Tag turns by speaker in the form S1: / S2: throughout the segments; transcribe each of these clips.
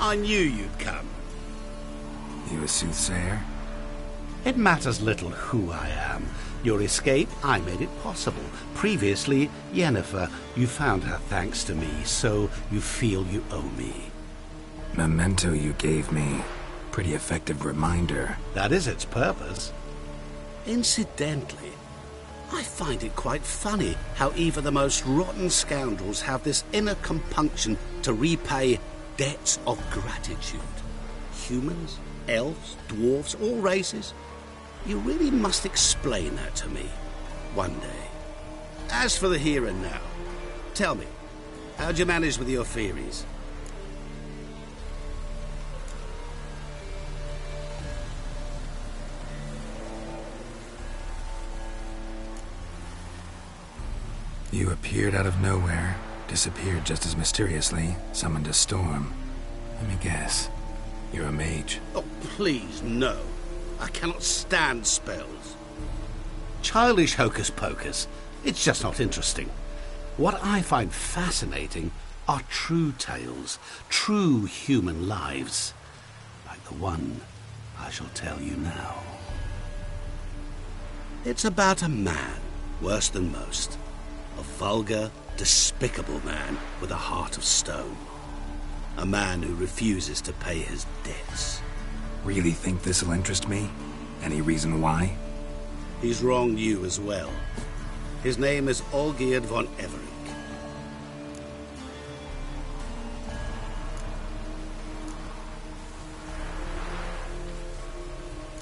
S1: I knew you'd come.
S2: You a soothsayer?
S1: It matters little who I am. Your escape, I made it possible. Previously, Yennefer, you found her thanks to me, so you feel you owe me.
S2: Memento you gave me. Pretty effective reminder.
S1: That is its purpose. Incidentally, I find it quite funny how even the most rotten scoundrels have this inner compunction to repay debts of gratitude. Humans, elves, dwarves, all races. You really must explain that to me one day. As for the here and now, tell me, how'd you manage with your theories?
S2: You appeared out of nowhere, disappeared just as mysteriously, summoned a storm. Let me guess. You're a mage.
S1: Oh, please, no. I cannot stand spells. Childish hocus pocus. It's just not interesting. What I find fascinating are true tales, true human lives, like the one I shall tell you now. It's about a man, worse than most. A vulgar, despicable man with a heart of stone. A man who refuses to pay his debts.
S2: Really think this'll interest me? Any reason why?
S1: He's wronged you as well. His name is Olgierd von Everec.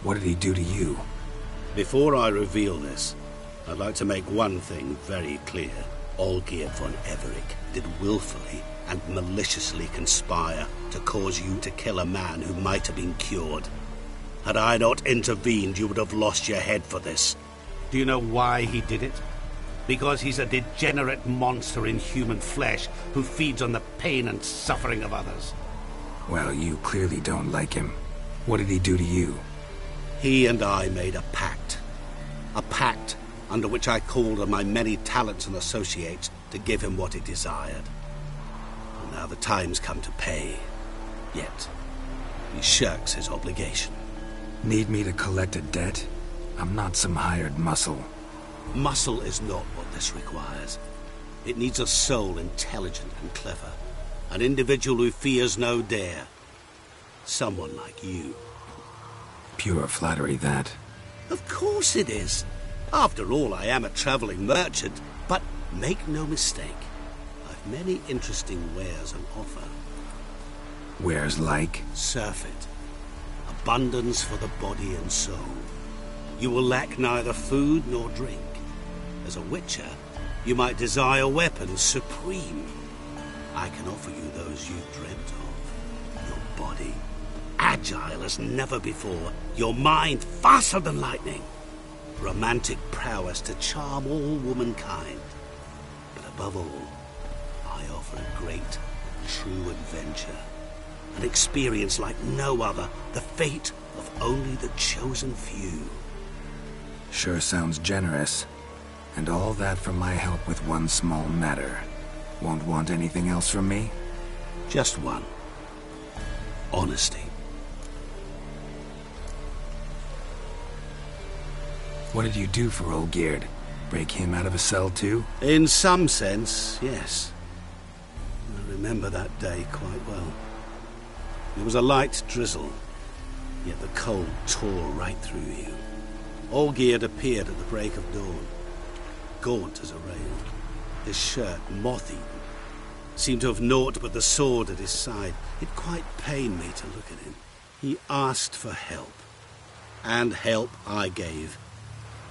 S2: What did he do to you?
S1: Before I reveal this, I'd like to make one thing very clear. Olgierd von Everec did willfully and maliciously conspire to cause you to kill a man who might have been cured. Had I not intervened, you would have lost your head for this. Do you know why he did it? Because he's a degenerate monster in human flesh who feeds on the pain and suffering of others.
S2: Well, you clearly don't like him. What did he do to you?
S1: He and I made a pact. A pact under which I called on my many talents and associates to give him what he desired. And now the time's come to pay. Yet, he shirks his obligation.
S2: Need me to collect a debt? I'm not some hired muscle.
S1: Muscle is not what this requires. It needs a soul intelligent and clever. An individual who fears no dare. Someone like you.
S2: Pure flattery, that.
S1: Of course it is. After all, I am a traveling merchant. But make no mistake, I've many interesting wares on offer.
S2: Wares like?
S1: Surfeit. Abundance for the body and soul. You will lack neither food nor drink. As a witcher, you might desire weapons supreme. I can offer you those you dreamt of. Your body, agile as never before. Your mind, faster than lightning. Romantic prowess to charm all womankind. But above all, I offer a great, true adventure. An experience like no other, the fate of only the chosen few.
S2: Sure sounds generous. And all that for my help with one small matter. Won't want anything else from me?
S1: Just one. Honesty.
S2: What did you do for Olgierd? Break him out of a cell too?
S1: In some sense, yes. I remember that day quite well. It was a light drizzle, yet the cold tore right through you. Olgierd appeared at the break of dawn, gaunt as a rail, his shirt moth-eaten, seemed to have naught but the sword at his side. It quite pained me to look at him. He asked for help, and help I gave.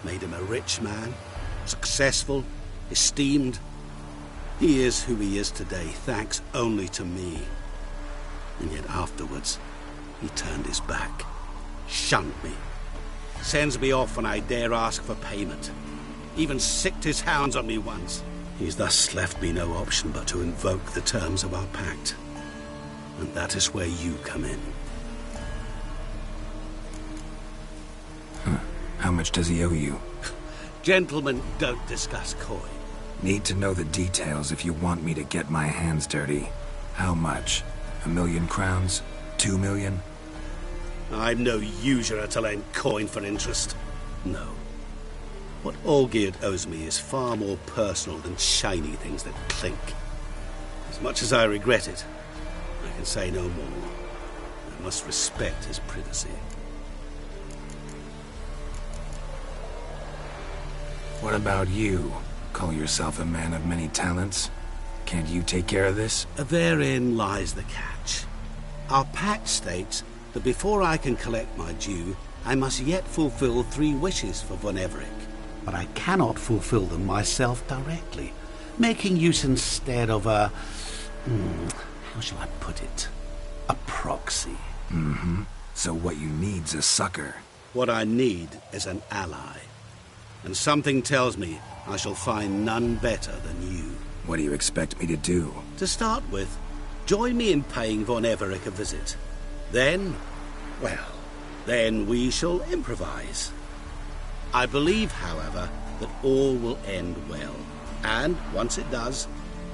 S1: Made him a rich man, successful, esteemed. He is who he is today, thanks only to me. And yet afterwards, he turned his back, shunned me, sends me off when I dare ask for payment, even sicked his hounds on me once. He's thus left me no option but to invoke the terms of our pact. And that is where you come in.
S2: How much does he owe you?
S1: Gentlemen don't discuss coin.
S2: Need to know the details if you want me to get my hands dirty. How much? 1,000,000 crowns? 2,000,000?
S1: I'm no usurer to lend coin for interest. No. What Olgierd owes me is far more personal than shiny things that clink. As much as I regret it, I can say no more. I must respect his privacy.
S2: What about you? Call yourself a man of many talents? Can't you take care of this?
S1: Therein lies the catch. Our pact states that before I can collect my due, I must yet fulfill 3 wishes for Von Everec. But I cannot fulfill them myself directly, making use instead of a... how shall I put it? A proxy.
S2: So what you need's a sucker.
S1: What I need is an ally. And something tells me I shall find none better than you.
S2: What do you expect me to do?
S1: To start with, join me in paying Von Everec a visit. Then, well, then we shall improvise. I believe, however, that all will end well. And, once it does,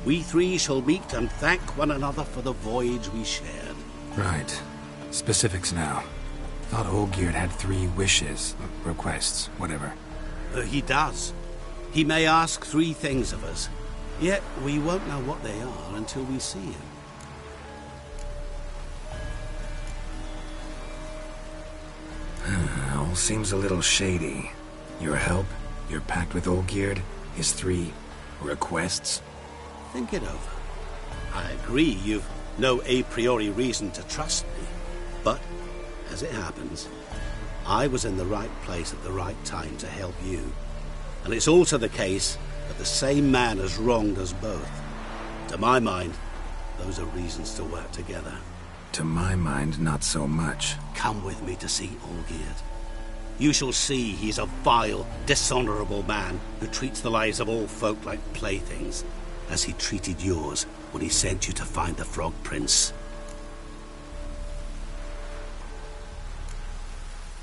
S1: we 3 shall meet and thank one another for the voyage we shared.
S2: Right. Specifics now. Thought Olgierd had 3 wishes, requests, whatever.
S1: He does. He may ask 3 things of us, yet we won't know what they are until we see him.
S2: All seems a little shady. Your help, your pact with Olgierd, his 3 requests.
S1: Think it over. I agree you've no a priori reason to trust me, but, as it happens, I was in the right place at the right time to help you. And it's also the case that the same man has wronged us both. To my mind, those are reasons to work together.
S2: To my mind, not so much.
S1: Come with me to see Olgierd. You shall see he's a vile, dishonorable man who treats the lives of all folk like playthings, as he treated yours when he sent you to find the Frog Prince.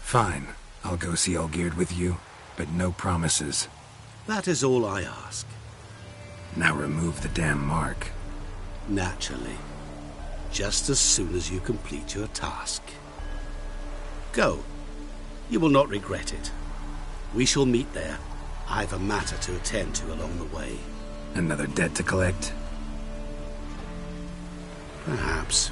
S2: Fine. I'll go see Olgierd with you, but no promises.
S1: That is all I ask.
S2: Now remove the damn mark.
S1: Naturally. Just as soon as you complete your task. Go. You will not regret it. We shall meet there. I've a matter to attend to along the way.
S2: Another debt to collect?
S1: Perhaps.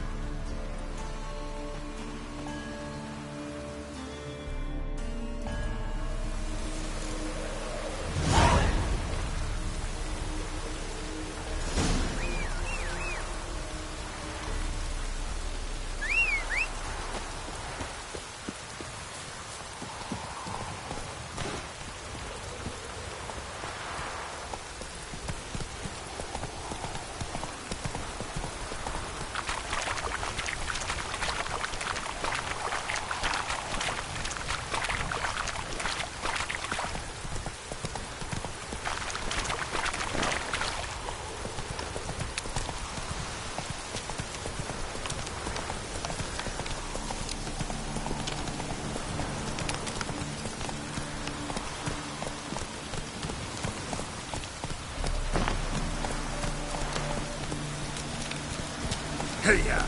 S2: Hey-ya!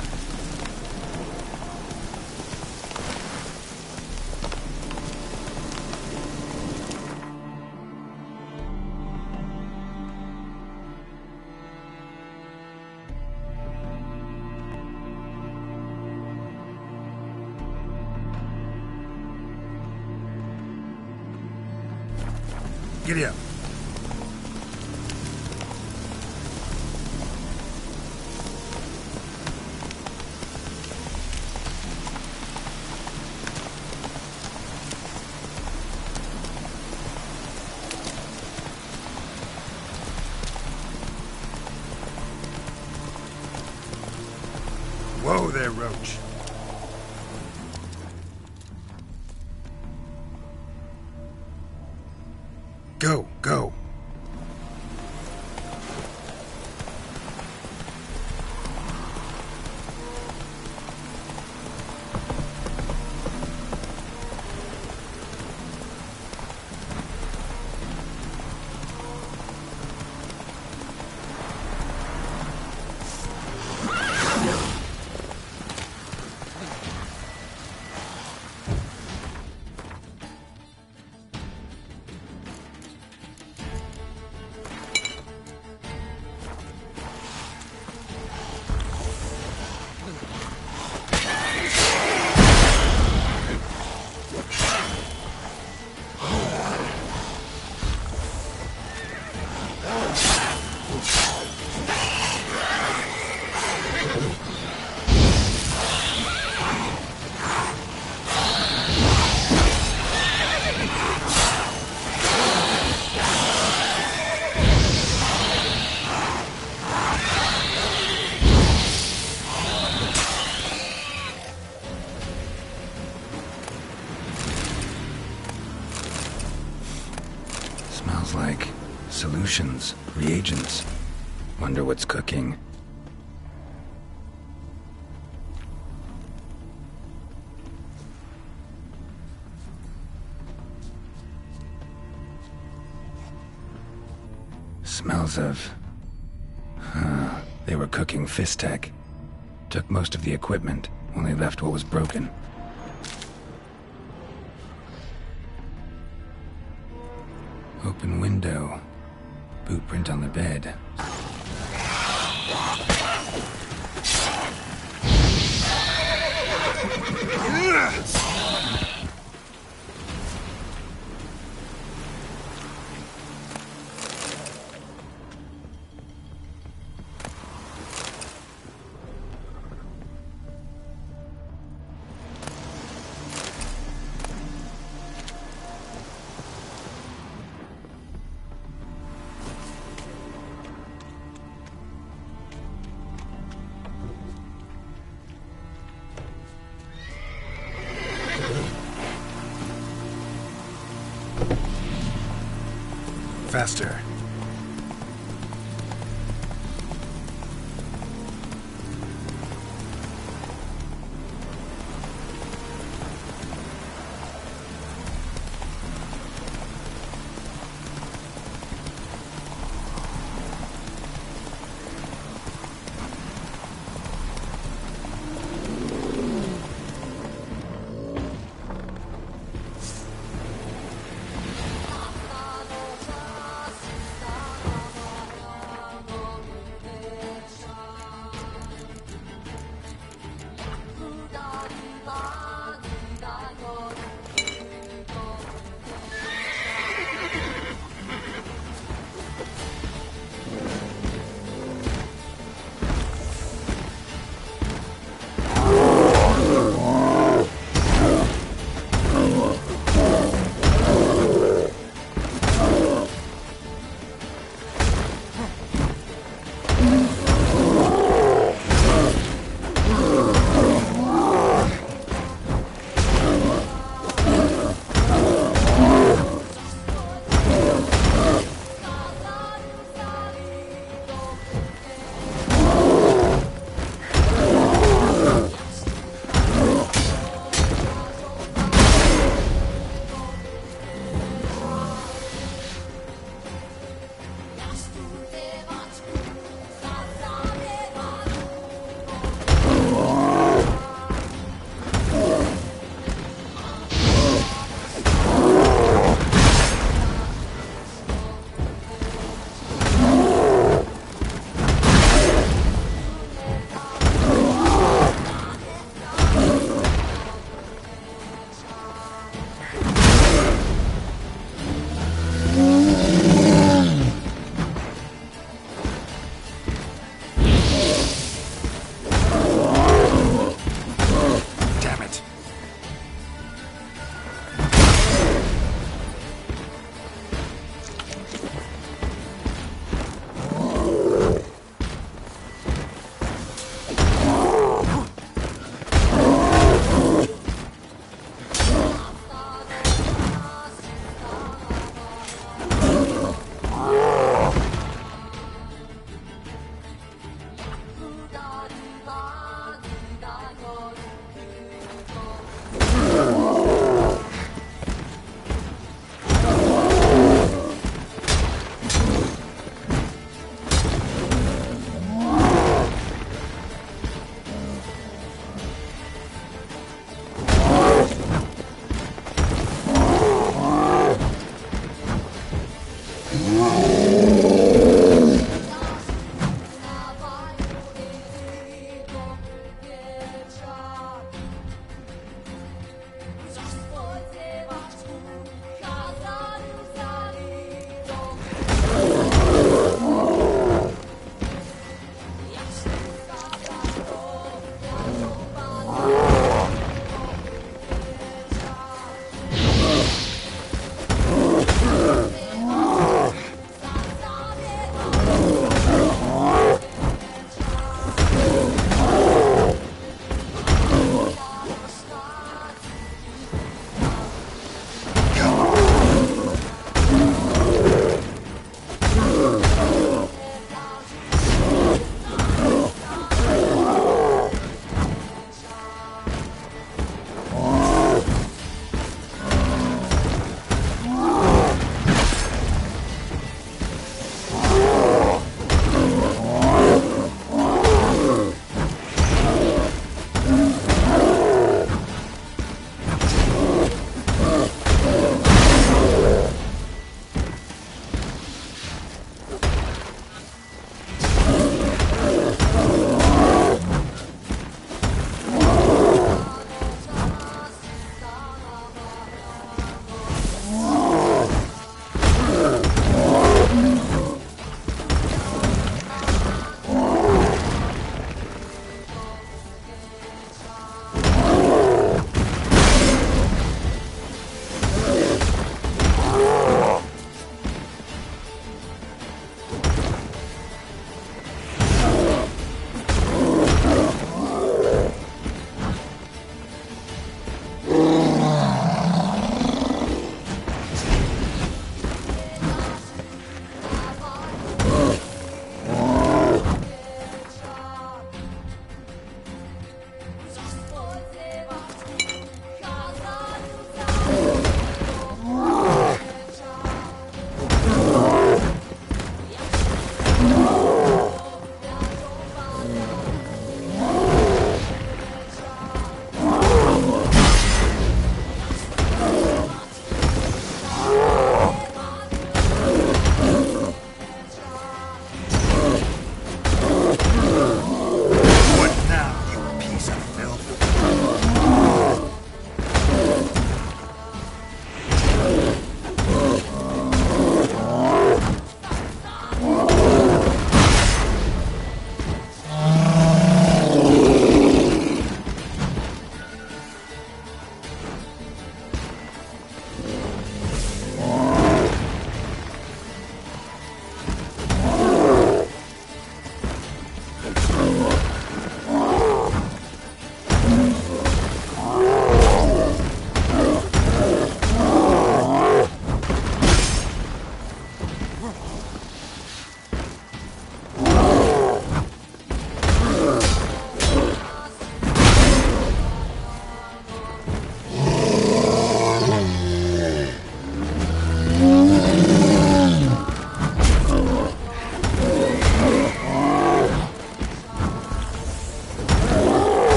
S2: Giddy up. Whoa there, Roach. Go, go. Smells like solutions, reagents. Wonder what's cooking. Smells of... They were cooking Fistech. Took most of the equipment, only left what was broken. Open window. Boot print on the bed. Faster.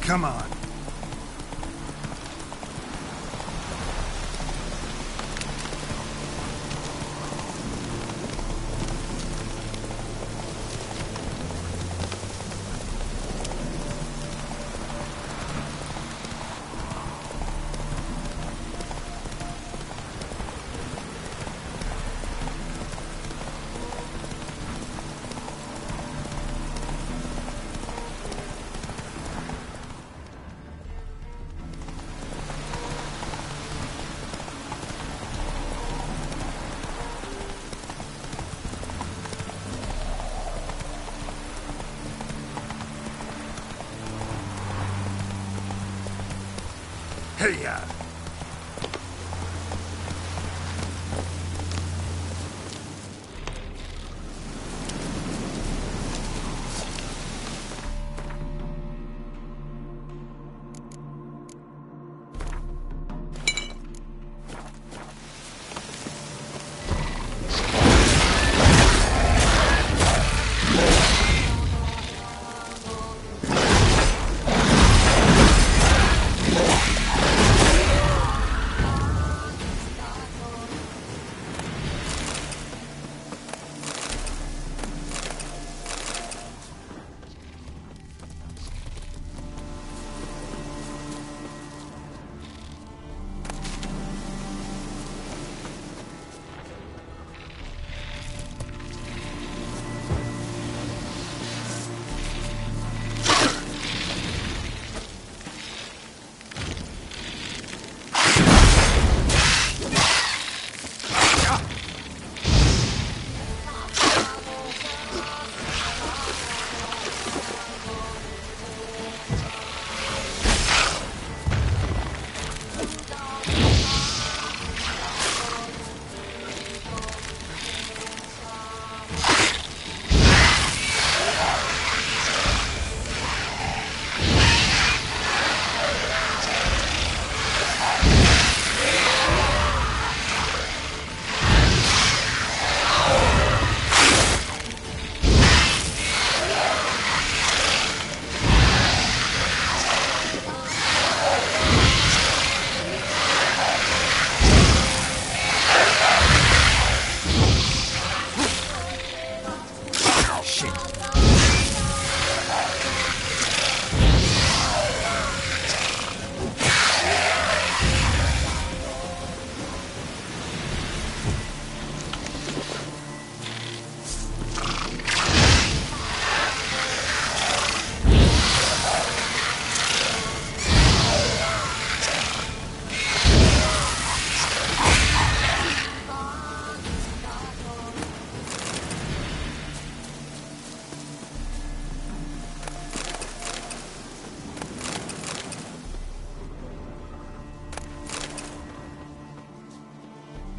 S3: Come on. Hey-ya!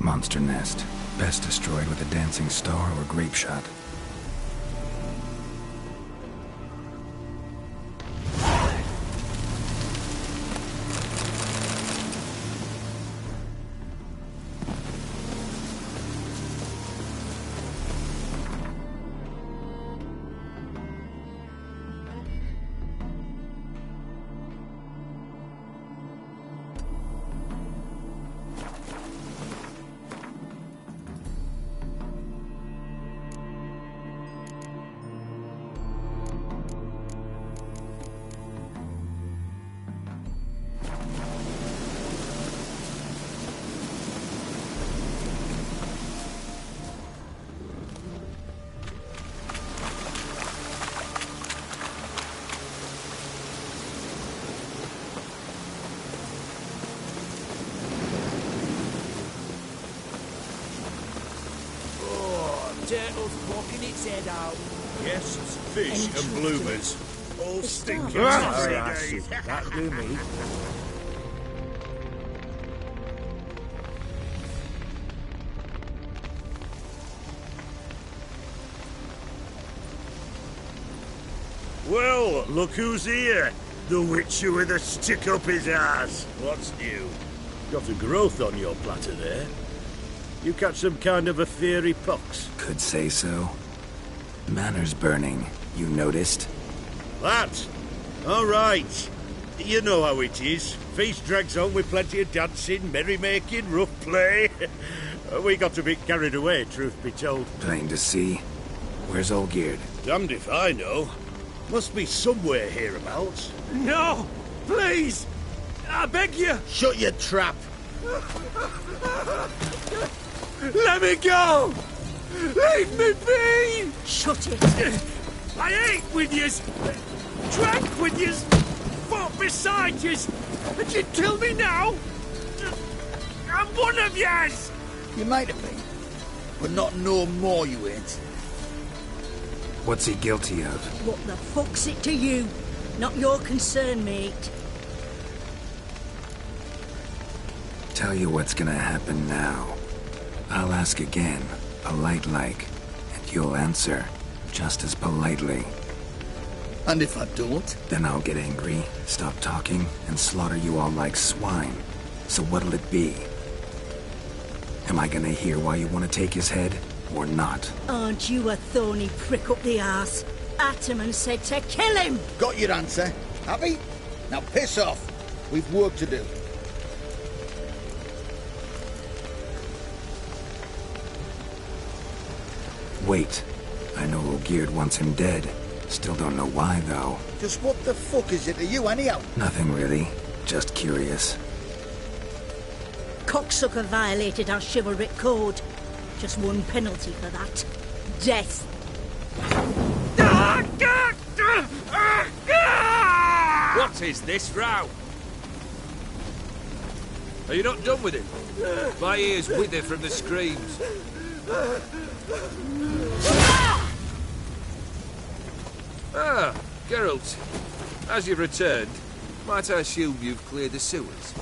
S2: Monster nest. Best destroyed with a dancing star or grape shot.
S4: Turtle's poking its head out.
S5: Yes, it's fish and bloomers. All stinking
S4: Alright,
S5: days.
S4: that'll do me.
S5: Well, look who's here. The Witcher with a stick up his ass. What's new? Got a growth on your platter there. You catch some kind of a fiery pox?
S2: Could say so. Manor's burning. You noticed?
S5: That? All right. You know how it is. Feast drags on with plenty of dancing, merrymaking, rough play. We got a bit carried away, truth be told.
S2: Plain to see. Where's Olgierd?
S5: Damned if I know. Must be somewhere hereabouts.
S4: No! Please! I beg you!
S5: Shut your trap!
S4: Let me go! Leave me be!
S3: Shut it!
S4: I ate with yous! Drank with yous! Fought beside yous! And you'd kill me now? I'm one of yous!
S6: You might have been, but not no more you ain't.
S2: What's he guilty of?
S3: What the fuck's it to you? Not your concern, mate.
S2: Tell you what's gonna happen now. I'll ask again, polite-like, and you'll answer, just as politely.
S6: And if I don't?
S2: Then I'll get angry, stop talking, and slaughter you all like swine. So what'll it be? Am I gonna hear why you want to take his head, or not?
S3: Aren't you a thorny prick up the arse? Ataman said to kill him!
S6: Got your answer. Happy? Now piss off. We've work to do.
S2: Wait. I know Olgierd wants him dead. Still don't know why, though.
S6: Just what the fuck is it to you, anyhow?
S2: Nothing really. Just curious.
S3: Cocksucker violated our chivalric code. Just one penalty for that. Death.
S4: What is this row? Are you not done with him? My ears wither from the screams. Ah, Geralt. As you've returned, might I assume you've cleared the sewers?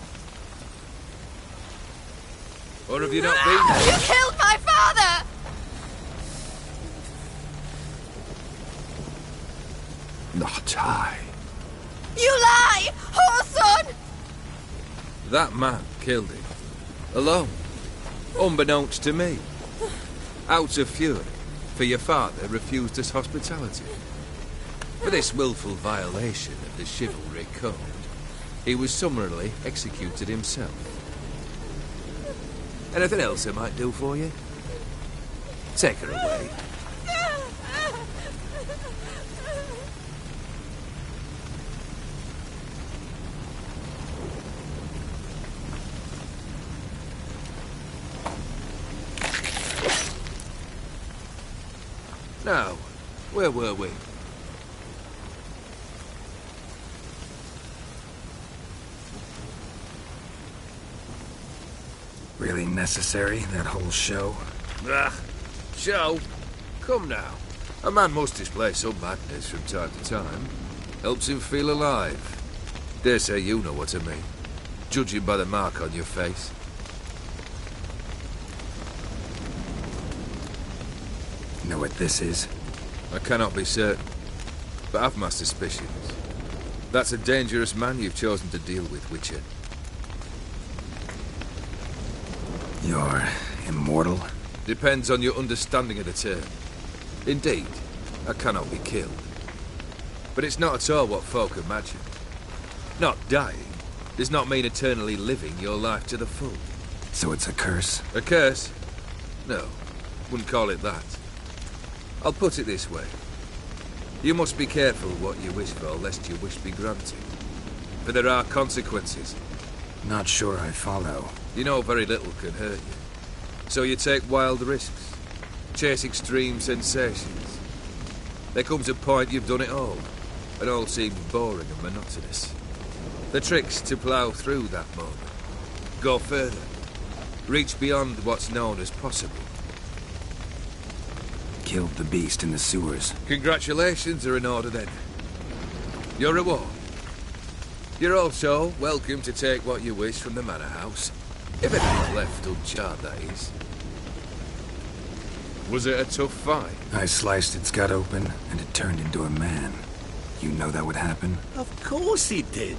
S4: Or have you not been there?
S7: You killed my father!
S2: Not I.
S7: You lie! Whoreson!
S4: That man killed him. Alone. Unbeknownst to me. Out of fury, for your father refused us hospitality. For this willful violation of the chivalry code, he was summarily executed himself. Anything else I might do for you? Take her away. Now, where were we?
S2: Really necessary, that whole show?
S4: Ah, show? Come now. A man must display some madness from time to time. Helps him feel alive. Dare say you know what I mean. Judging by the mark on your face.
S2: Know what this is?
S4: I cannot be certain, but I've my suspicions. That's a dangerous man you've chosen to deal with, Witcher.
S2: You're immortal?
S4: Depends on your understanding of the term. Indeed, I cannot be killed. But it's not at all what folk imagine. Not dying does not mean eternally living your life to the full.
S2: So it's a curse?
S4: A curse? No, wouldn't call it that. I'll put it this way. You must be careful what you wish for, lest your wish be granted. For there are consequences.
S2: Not sure I follow.
S4: You know very little can hurt you. So you take wild risks. Chase extreme sensations. There comes a point you've done it all, and all seems boring and monotonous. The trick's to plough through that moment. Go further. Reach beyond what's known as possible.
S2: Killed the beast in the sewers.
S4: Congratulations are in order then. Your reward. You're also welcome to take what you wish from the manor house. If anything's left uncharred, that is. Was it a tough fight?
S2: I sliced its gut open, and it turned into a man. You know that would happen?
S1: Of course he did.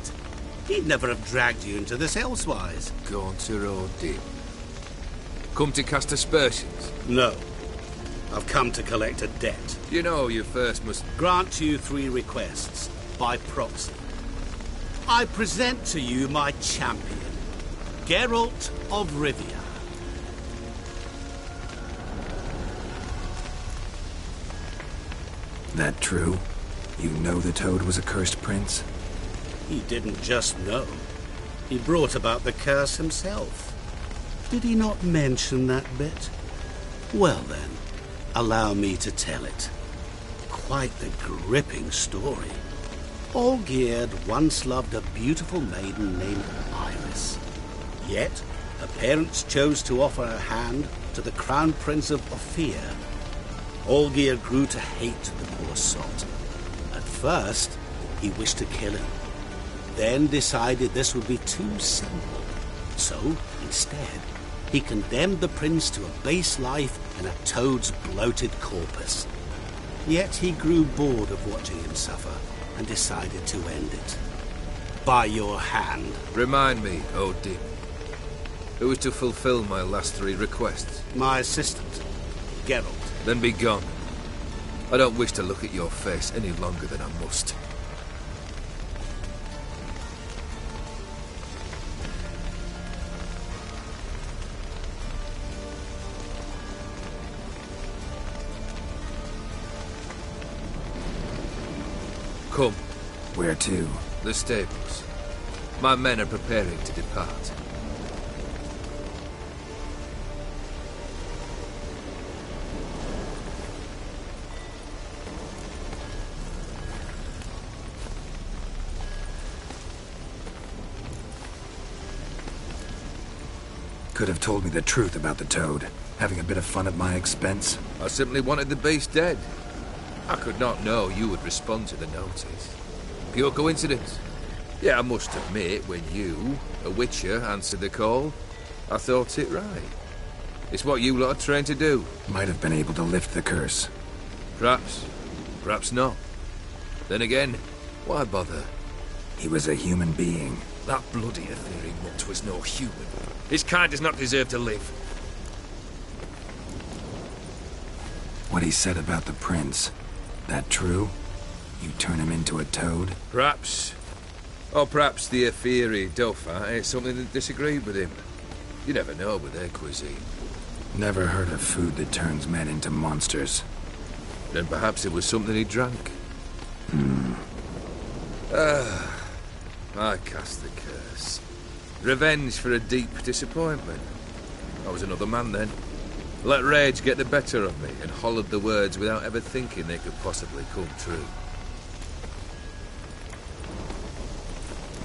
S1: He'd never have dragged you into this elsewise.
S4: Gaunter or Dim? Come to cast aspersions?
S1: No. I've come to collect a debt.
S4: You know you first must...
S1: Grant you 3 requests, by proxy. I present to you my champion, Geralt of Rivia.
S2: That true? You know the Toad was a cursed prince?
S1: He didn't just know. He brought about the curse himself. Did he not mention that bit? Well then, allow me to tell it. Quite the gripping story. Olgierd once loved a beautiful maiden named Iris. Yet, her parents chose to offer her hand to the Crown Prince of Ophir. Olgierd grew to hate the poor sot. At first, he wished to kill him. Then decided this would be too simple. So, instead, he condemned the prince to a base life in a toad's bloated corpus. Yet he grew bored of watching him suffer and decided to end it. By your hand.
S4: Remind me, Odin. Who is to fulfill my last 3 requests?
S1: My assistant, Geralt.
S4: Then be gone. I don't wish to look at your face any longer than I must. Come.
S2: Where to?
S4: The stables. My men are preparing to depart.
S2: Could have told me the truth about the Toad, having a bit of fun at my expense.
S4: I simply wanted the beast dead. I could not know you would respond to the notice. Pure coincidence. Yeah, I must admit, when you, a witcher, answered the call, I thought it right. It's what you lot are trained to do.
S2: Might have been able to lift the curse.
S4: Perhaps. Perhaps not. Then again, why bother?
S2: He was a human being.
S4: That bloody Aetherian mutt was no human. His kind does not deserve to live.
S2: What he said about the prince, that true? You turn him into a toad?
S4: Perhaps. Or perhaps the Aetheri Dauphin ate something that disagreed with him. You never know with their cuisine.
S2: Never heard of food that turns men into monsters.
S4: Then perhaps it was something he drank. I cast the curse. Revenge for a deep disappointment. I was another man then. Let rage get the better of me and hollered the words without ever thinking they could possibly come true.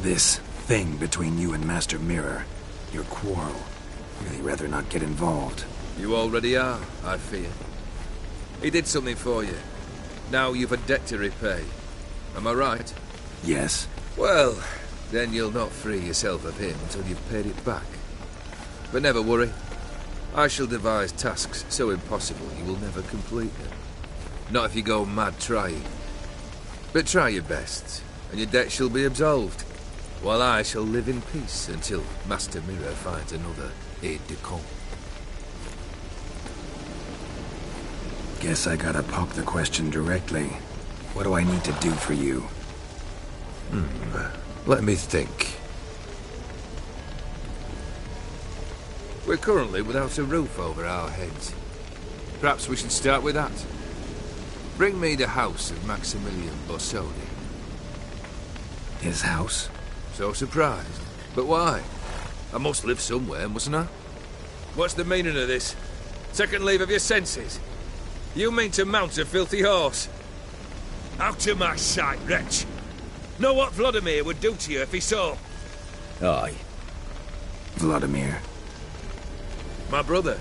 S2: This thing between you and Master Mirror, your quarrel, really rather not get involved.
S4: You already are, I fear. He did something for you. Now you've a debt to repay. Am I right?
S2: Yes.
S4: Well, then you'll not free yourself of him until you've paid it back. But never worry. I shall devise tasks so impossible you will never complete them. Not if you go mad trying. But try your best, and your debt shall be absolved, while I shall live in peace until Master Mirror finds another aide-de-camp.
S2: Guess I gotta pop the question directly. What do I need to do for you?
S4: Let me think. We're currently without a roof over our heads. Perhaps we should start with that. Bring me the house of Maximilian Borsodi.
S2: His house?
S4: So surprised. But why? I must live somewhere, mustn't I? What's the meaning of this? Second leave of your senses? You mean to mount a filthy horse? Out of my sight, wretch! Know what Vladimir would do to you if he saw?
S6: Aye.
S2: Vladimir.
S4: My brother.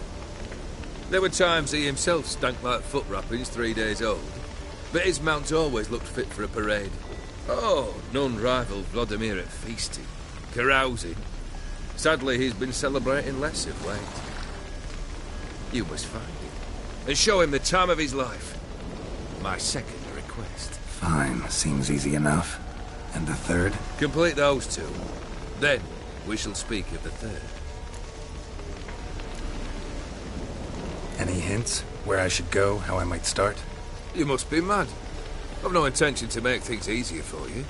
S4: There were times he himself stank like foot wrappings 3 days old, but his mount always looked fit for a parade. Oh, none rivaled Vladimir at feasting, carousing. Sadly, he's been celebrating less of late. You must find him, and show him the time of his life. My second request.
S2: Fine, seems easy enough. And the third?
S4: Complete those 2. Then, we shall speak of the third.
S2: Any hints? Where I should go? How I might start?
S4: You must be mad. I've no intention to make things easier for you.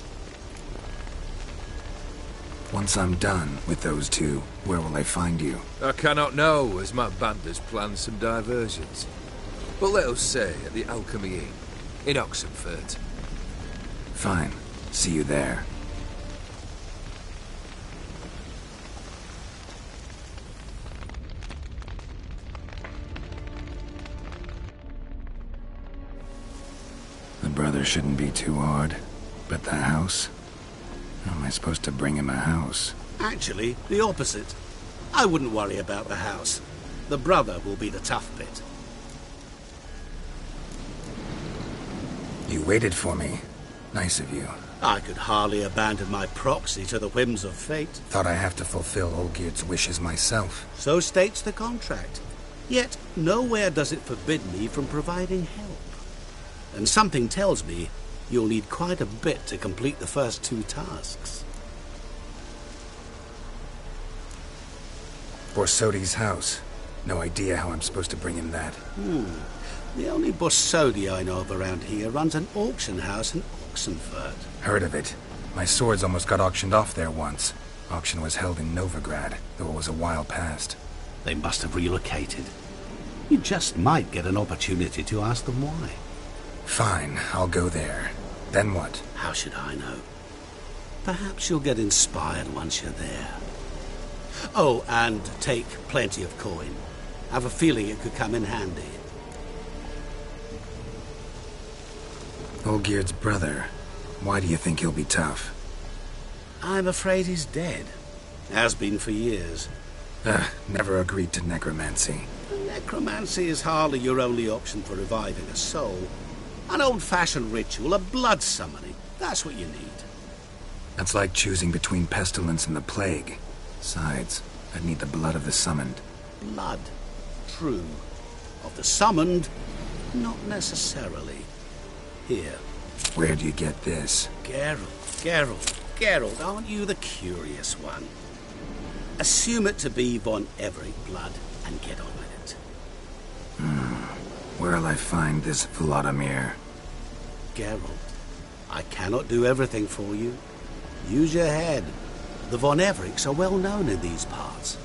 S2: Once I'm done with those two, where will I find you?
S4: I cannot know, as my banders plan some diversions. But let us say at the Alchemy Inn, in Oxenfurt.
S2: Fine. See you there. The brother shouldn't be too hard. But the house? How am I supposed to bring him a house?
S1: Actually, the opposite. I wouldn't worry about the house. The brother will be the tough bit.
S2: You waited for me. Nice of you.
S1: I could hardly abandon my proxy to the whims of fate.
S2: Thought I have to fulfill Olgierd's wishes myself.
S1: So states the contract. Yet, nowhere does it forbid me from providing help. And something tells me you'll need quite a bit to complete the first two tasks.
S2: Borsodi's house. No idea how I'm supposed to bring him that.
S1: The only Borsodi I know of around here runs an auction house in Oxenfurt.
S2: Heard of it. My swords almost got auctioned off there once. Auction was held in Novigrad, though it was a while past.
S1: They must have relocated. You just might get an opportunity to ask them why.
S2: Fine, I'll go there. Then what?
S1: How should I know? Perhaps you'll get inspired once you're there. Oh, and take plenty of coin. I have a feeling it could come in handy.
S2: Olgierd's brother. Why do you think he'll be tough?
S1: I'm afraid he's dead. Has been for years.
S2: Never agreed to necromancy.
S1: Necromancy is hardly your only option for reviving a soul. An old-fashioned ritual, a blood summoning. That's what you need.
S2: That's like choosing between pestilence and the plague. Besides, I'd need the blood of the summoned.
S1: Blood. True. Of the summoned, not necessarily. Here.
S2: Where do you get this?
S1: Geralt, aren't you the curious one? Assume it to be von Everett blood and get on with it.
S2: Where'll I find this Vladimir?
S1: Geralt, I cannot do everything for you. Use your head. The von Evericks are well known in these parts.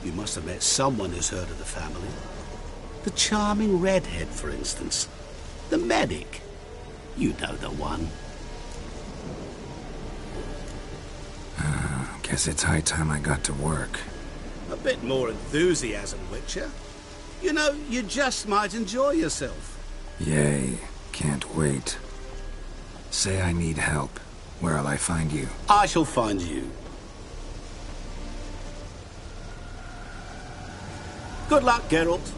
S1: You must have met someone who's heard of the family. The charming redhead, for instance. The medic. You know the one.
S2: Guess it's high time I got to work.
S1: A bit more enthusiasm, Witcher. You know, you just might enjoy yourself.
S2: Yay. Can't wait. Say I need help. Where'll I find you?
S1: I shall find you. Good luck, Geralt.